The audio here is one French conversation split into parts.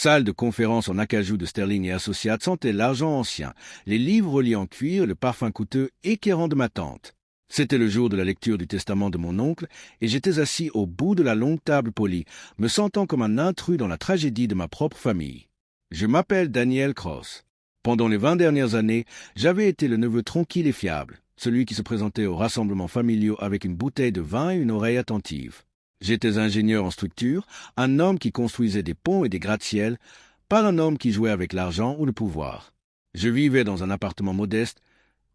Salle de conférence en acajou de Sterling et Associates sentait l'argent ancien, les livres reliés en cuir, le parfum coûteux éclairant de ma tante. C'était le jour de la lecture du testament de mon oncle, et j'étais assis au bout de la longue table polie, me sentant comme un intrus dans la tragédie de ma propre famille. Je m'appelle Daniel Cross. Pendant les 20 dernières années, j'avais été le neveu tranquille et fiable, celui qui se présentait aux rassemblements familiaux avec une bouteille de vin et une oreille attentive. J'étais ingénieur en structure, un homme qui construisait des ponts et des gratte-ciel, pas un homme qui jouait avec l'argent ou le pouvoir. Je vivais dans un appartement modeste,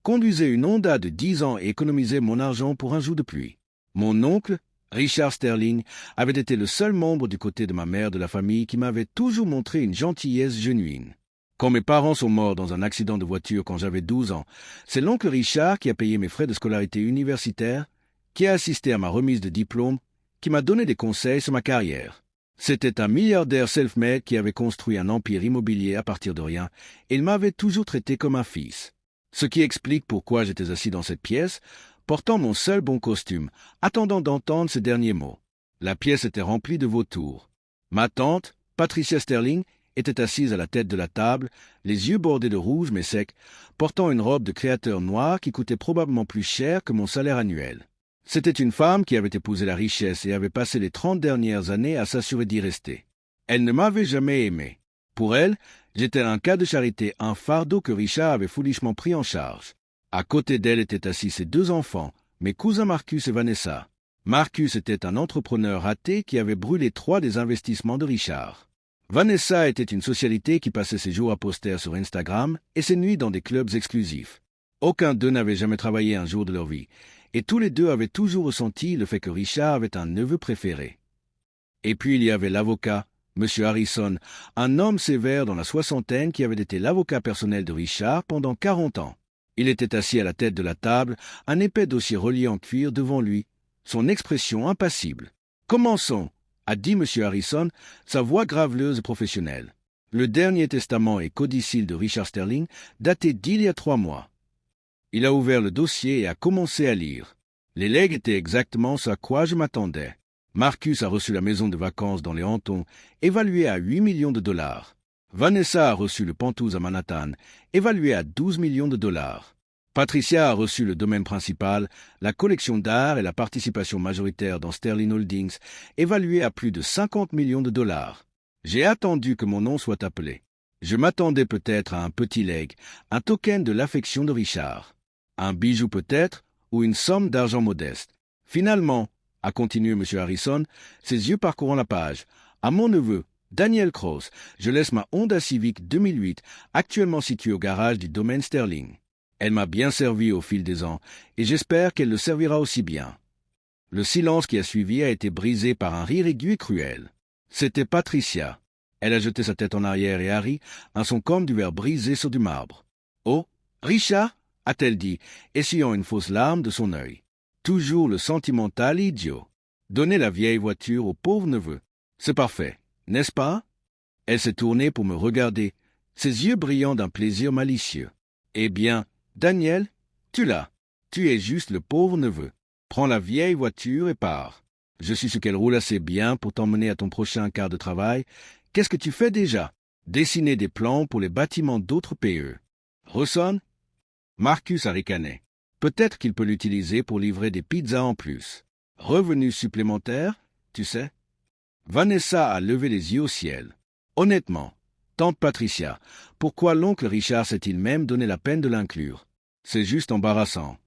conduisais une Honda de 10 ans et économisais mon argent pour un jour de pluie. Mon oncle, Richard Sterling, avait été le seul membre du côté de ma mère de la famille qui m'avait toujours montré une gentillesse genuine. Quand mes parents sont morts dans un accident de voiture quand j'avais 12 ans, c'est l'oncle Richard qui a payé mes frais de scolarité universitaire, qui a assisté à ma remise de diplôme, qui m'a donné des conseils sur ma carrière. C'était un milliardaire self-made qui avait construit un empire immobilier à partir de rien, et il m'avait toujours traité comme un fils. Ce qui explique pourquoi j'étais assis dans cette pièce, portant mon seul bon costume, attendant d'entendre ces derniers mots. La pièce était remplie de vautours. Ma tante, Patricia Sterling, était assise à la tête de la table, les yeux bordés de rouge mais secs, portant une robe de créateur noir qui coûtait probablement plus cher que mon salaire annuel. C'était une femme qui avait épousé la richesse et avait passé les 30 dernières années à s'assurer d'y rester. Elle ne m'avait jamais aimé. Pour elle, j'étais un cas de charité, un fardeau que Richard avait foolishement pris en charge. À côté d'elle étaient assis ses 2 enfants, mes cousins Marcus et Vanessa. Marcus était un entrepreneur raté qui avait brûlé 3 des investissements de Richard. Vanessa était une socialité qui passait ses jours à poster sur Instagram et ses nuits dans des clubs exclusifs. Aucun d'eux n'avait jamais travaillé un jour de leur vie, et tous les deux avaient toujours ressenti le fait que Richard avait un neveu préféré. Et puis il y avait l'avocat, M. Harrison, un homme sévère dans la soixantaine qui avait été l'avocat personnel de Richard pendant 40 ans. Il était assis à la tête de la table, un épais dossier relié en cuir devant lui, son expression impassible. « Commençons !» a dit M. Harrison, sa voix graveleuse et professionnelle. Le dernier testament et codicile de Richard Sterling datait d'il y a 3 mois. Il a ouvert le dossier et a commencé à lire. Les legs étaient exactement ce à quoi je m'attendais. Marcus a reçu la maison de vacances dans les Hamptons, évaluée à 8 millions de dollars. Vanessa a reçu le Penthouse à Manhattan, évalué à 12 millions de dollars. Patricia a reçu le domaine principal, la collection d'art et la participation majoritaire dans Sterling Holdings, évaluée à plus de 50 millions de dollars. J'ai attendu que mon nom soit appelé. Je m'attendais peut-être à un petit leg, un token de l'affection de Richard. Un bijou peut-être, ou une somme d'argent modeste. Finalement, a continué M. Harrison, ses yeux parcourant la page, à mon neveu, Daniel Cross, je laisse ma Honda Civic 2008, actuellement située au garage du domaine Sterling. Elle m'a bien servi au fil des ans, et j'espère qu'elle le servira aussi bien. Le silence qui a suivi a été brisé par un rire aigu et cruel. C'était Patricia. Elle a jeté sa tête en arrière et a ri, un son comme du verre brisé sur du marbre. « Oh, Richard !» a-t-elle dit, essuyant une fausse larme de son œil. Toujours le sentimental idiot. Donner la vieille voiture au pauvre neveu. C'est parfait, n'est-ce pas? Elle s'est tournée pour me regarder, ses yeux brillants d'un plaisir malicieux. Eh bien, Daniel, tu l'as. Tu es juste le pauvre neveu. Prends la vieille voiture et pars. Je suis sûr qu'elle roule assez bien pour t'emmener à ton prochain quart de travail. Qu'est-ce que tu fais déjà? Dessiner des plans pour les bâtiments d'autres PE. Ressonne? Marcus a ricané. Peut-être qu'il peut l'utiliser pour livrer des pizzas en plus. Revenus supplémentaires, tu sais. Vanessa a levé les yeux au ciel. Honnêtement, tante Patricia, pourquoi l'oncle Richard s'est-il même donné la peine de l'inclure? C'est juste embarrassant.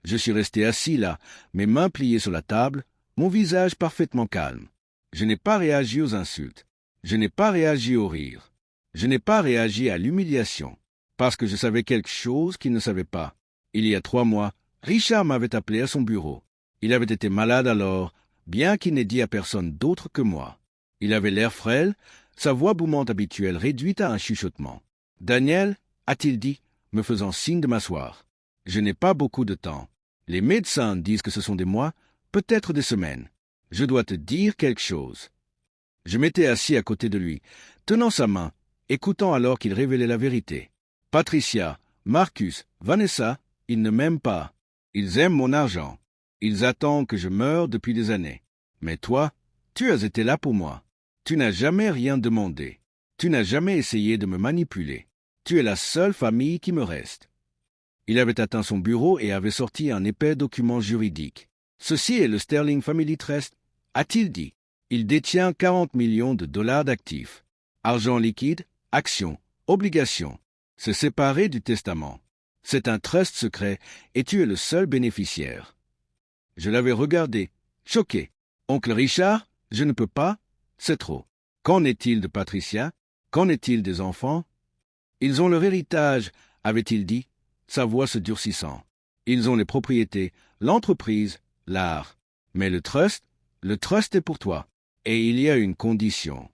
Je suis resté assis là, mes mains pliées sur la table, mon visage parfaitement calme. Je n'ai pas réagi aux insultes. Je n'ai pas réagi au rire. Je n'ai pas réagi à l'humiliation. Parce que je savais quelque chose qu'il ne savait pas. Il y a 3 mois, Richard m'avait appelé à son bureau. Il avait été malade alors, bien qu'il n'ait dit à personne d'autre que moi. Il avait l'air frêle, sa voix boumante habituelle réduite à un chuchotement. « Daniel, a-t-il dit, me faisant signe de m'asseoir. Je n'ai pas beaucoup de temps. Les médecins disent que ce sont des mois, peut-être des semaines. Je dois te dire quelque chose. » Je m'étais assis à côté de lui, tenant sa main, écoutant alors qu'il révélait la vérité. « Patricia, Marcus, Vanessa, ils ne m'aiment pas. Ils aiment mon argent. Ils attendent que je meure depuis des années. Mais toi, tu as été là pour moi. Tu n'as jamais rien demandé. Tu n'as jamais essayé de me manipuler. Tu es la seule famille qui me reste. Il avait atteint son bureau et avait sorti un épais document juridique. Ceci est le Sterling Family Trust, a-t-il dit. Il détient 40 millions de dollars d'actifs. Argent liquide, actions, obligations. Se séparer du testament. C'est un trust secret et tu es le seul bénéficiaire. Je l'avais regardé, choqué. Oncle Richard, je ne peux pas, c'est trop. Qu'en est-il de Patricia? Qu'en est-il des enfants? Ils ont leur héritage, avait-il dit, sa voix se durcissant. Ils ont les propriétés, l'entreprise, l'art. Mais le trust est pour toi. Et il y a une condition.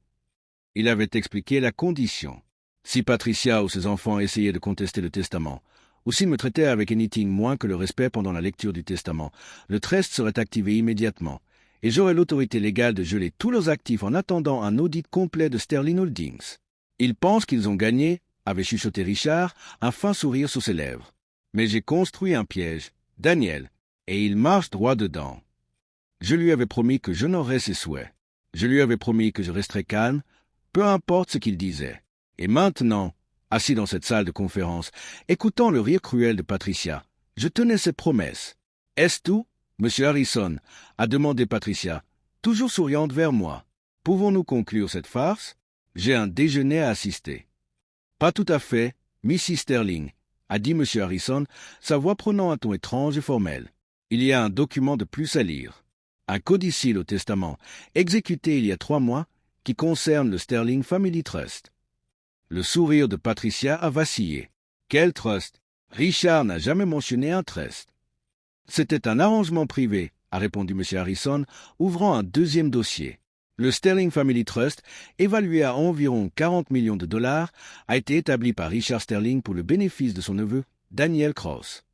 Il avait expliqué la condition. Si Patricia ou ses enfants essayaient de contester le testament, ou s'ils me traitaient avec anything moins que le respect pendant la lecture du testament, le trust serait activé immédiatement, et j'aurais l'autorité légale de geler tous leurs actifs en attendant un audit complet de Sterling Holdings. Ils pensent qu'ils ont gagné, avait chuchoté Richard, un fin sourire sur ses lèvres. Mais j'ai construit un piège, Daniel, et il marche droit dedans. Je lui avais promis que j'honorerais ses souhaits. Je lui avais promis que je resterais calme, peu importe ce qu'il disait. Et maintenant, assis dans cette salle de conférence, écoutant le rire cruel de Patricia, je tenais ses promesses. « Est-ce tout, Monsieur Harrison ?» a demandé Patricia, toujours souriante vers moi. « Pouvons-nous conclure cette farce? J'ai un déjeuner à assister. »« Pas tout à fait, Mrs. Sterling, » a dit M. Harrison, sa voix prenant un ton étrange et formel. « Il y a un document de plus à lire. Un codicile au testament, exécuté il y a 3 mois, qui concerne le Sterling Family Trust. » Le sourire de Patricia a vacillé. Quel trust? Richard n'a jamais mentionné un trust. C'était un arrangement privé, a répondu M. Harrison, ouvrant un deuxième dossier. Le Sterling Family Trust, évalué à environ 40 millions de dollars, a été établi par Richard Sterling pour le bénéfice de son neveu, Daniel Cross.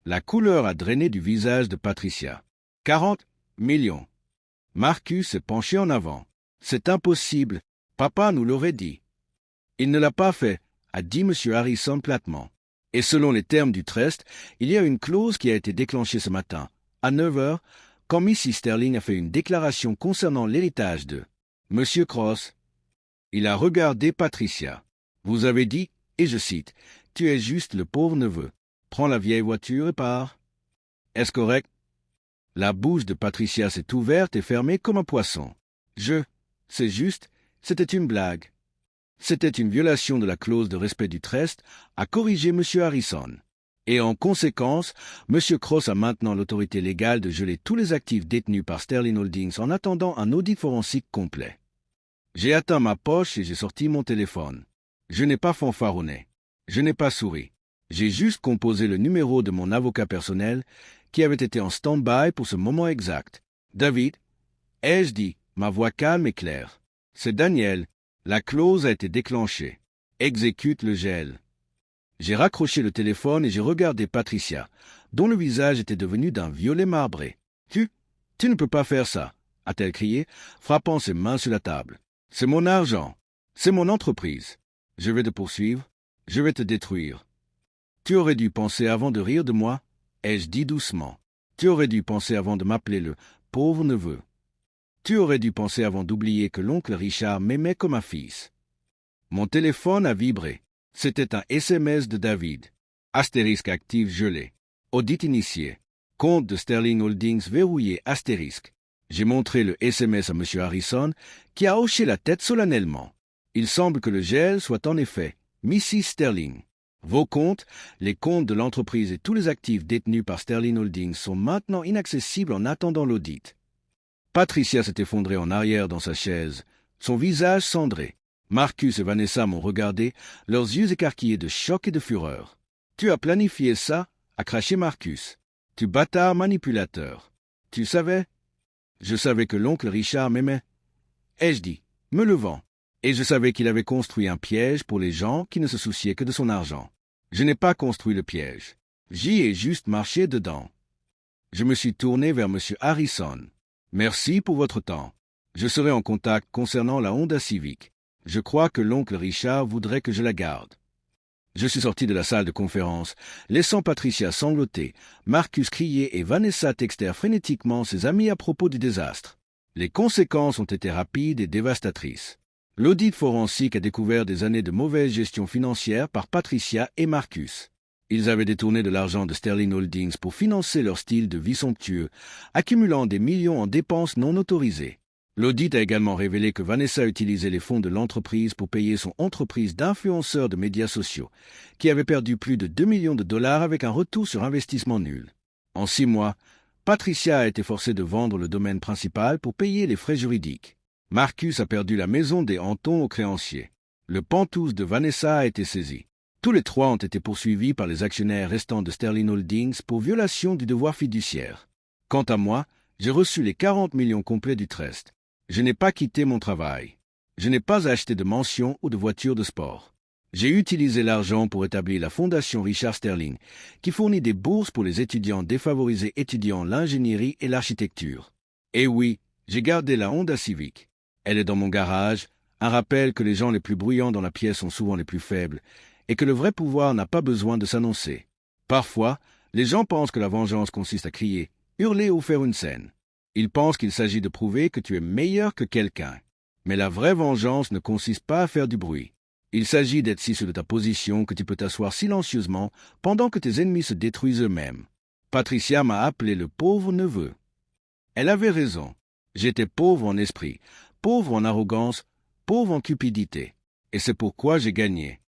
La couleur a drainé du visage de Patricia. 40 millions. Marcus s'est penché en avant. C'est impossible. Papa nous l'aurait dit. Il ne l'a pas fait, a dit M. Harrison platement. Et selon les termes du trust, il y a une clause qui a été déclenchée ce matin, à 9 heures, quand Mrs. Sterling a fait une déclaration concernant l'héritage de M. Cross. Il a regardé Patricia. Vous avez dit, et je cite, « Tu es juste le pauvre neveu. Prends la vieille voiture et pars. » Est-ce correct? La bouche de Patricia s'est ouverte et fermée comme un poisson. C'est juste, c'était une blague. C'était une violation de la clause de respect du trust, a corrigé M. Harrison. Et en conséquence, M. Cross a maintenant l'autorité légale de geler tous les actifs détenus par Sterling Holdings en attendant un audit forensique complet. J'ai atteint ma poche et j'ai sorti mon téléphone. Je n'ai pas fanfaronné. Je n'ai pas souri. J'ai juste composé le numéro de mon avocat personnel qui avait été en stand-by pour ce moment exact. David, ai-je dit, ma voix calme et claire. C'est Daniel. La clause a été déclenchée. Exécute le gel. J'ai raccroché le téléphone et j'ai regardé Patricia, dont le visage était devenu d'un violet marbré. Tu ne peux pas faire ça, a-t-elle crié, frappant ses mains sur la table. C'est mon argent. C'est mon entreprise. Je vais te poursuivre. Je vais te détruire. Tu aurais dû penser avant de rire de moi, ai-je dit doucement. Tu aurais dû penser avant de m'appeler le pauvre neveu. Tu aurais dû penser avant d'oublier que l'oncle Richard m'aimait comme un fils. Mon téléphone a vibré. C'était un SMS de David. Astérisque actif gelé. Audit initié. Compte de Sterling Holdings verrouillé astérisque. J'ai montré le SMS à M. Harrison, qui a hoché la tête solennellement. Il semble que le gel soit en effet Mrs. Sterling. Vos comptes, les comptes de l'entreprise et tous les actifs détenus par Sterling Holdings sont maintenant inaccessibles en attendant l'audit. Patricia s'est effondrée en arrière dans sa chaise, son visage cendré. Marcus et Vanessa m'ont regardé, leurs yeux écarquillés de choc et de fureur. « Tu as planifié ça ?» a craché Marcus. « Tu bâtard manipulateur. Tu savais ?» Je savais que l'oncle Richard m'aimait. Ai-je dit, me levant. Et je savais qu'il avait construit un piège pour les gens qui ne se souciaient que de son argent. Je n'ai pas construit le piège. J'y ai juste marché dedans. Je me suis tourné vers M. Harrison. Merci pour votre temps. Je serai en contact concernant la Honda Civic. Je crois que l'oncle Richard voudrait que je la garde. Je suis sorti de la salle de conférence, laissant Patricia sangloter, Marcus crier et Vanessa texter frénétiquement ses amis à propos du désastre. Les conséquences ont été rapides et dévastatrices. L'audit forensique a découvert des années de mauvaise gestion financière par Patricia et Marcus. Ils avaient détourné de l'argent de Sterling Holdings pour financer leur style de vie somptueux, accumulant des millions en dépenses non autorisées. L'audit a également révélé que Vanessa utilisait les fonds de l'entreprise pour payer son entreprise d'influenceurs de médias sociaux, qui avait perdu plus de 2 millions de dollars avec un retour sur investissement nul. En 6 mois, Patricia a été forcée de vendre le domaine principal pour payer les frais juridiques. Marcus a perdu la maison des Hantons aux créanciers. Le Pantouse de Vanessa a été saisi. Tous les trois ont été poursuivis par les actionnaires restants de Sterling Holdings pour violation du devoir fiduciaire. Quant à moi, j'ai reçu les 40 millions complets du trust. Je n'ai pas quitté mon travail. Je n'ai pas acheté de mansion ou de voiture de sport. J'ai utilisé l'argent pour établir la Fondation Richard Sterling, qui fournit des bourses pour les étudiants défavorisés étudiant l'ingénierie et l'architecture. Et oui, j'ai gardé la Honda Civic. Elle est dans mon garage, un rappel que les gens les plus bruyants dans la pièce sont souvent les plus faibles, et que le vrai pouvoir n'a pas besoin de s'annoncer. Parfois, les gens pensent que la vengeance consiste à crier, hurler ou faire une scène. Ils pensent qu'il s'agit de prouver que tu es meilleur que quelqu'un. Mais la vraie vengeance ne consiste pas à faire du bruit. Il s'agit d'être si sûr de ta position que tu peux t'asseoir silencieusement pendant que tes ennemis se détruisent eux-mêmes. Patricia m'a appelé le pauvre neveu. Elle avait raison. J'étais pauvre en esprit, pauvre en arrogance, pauvre en cupidité. Et c'est pourquoi j'ai gagné.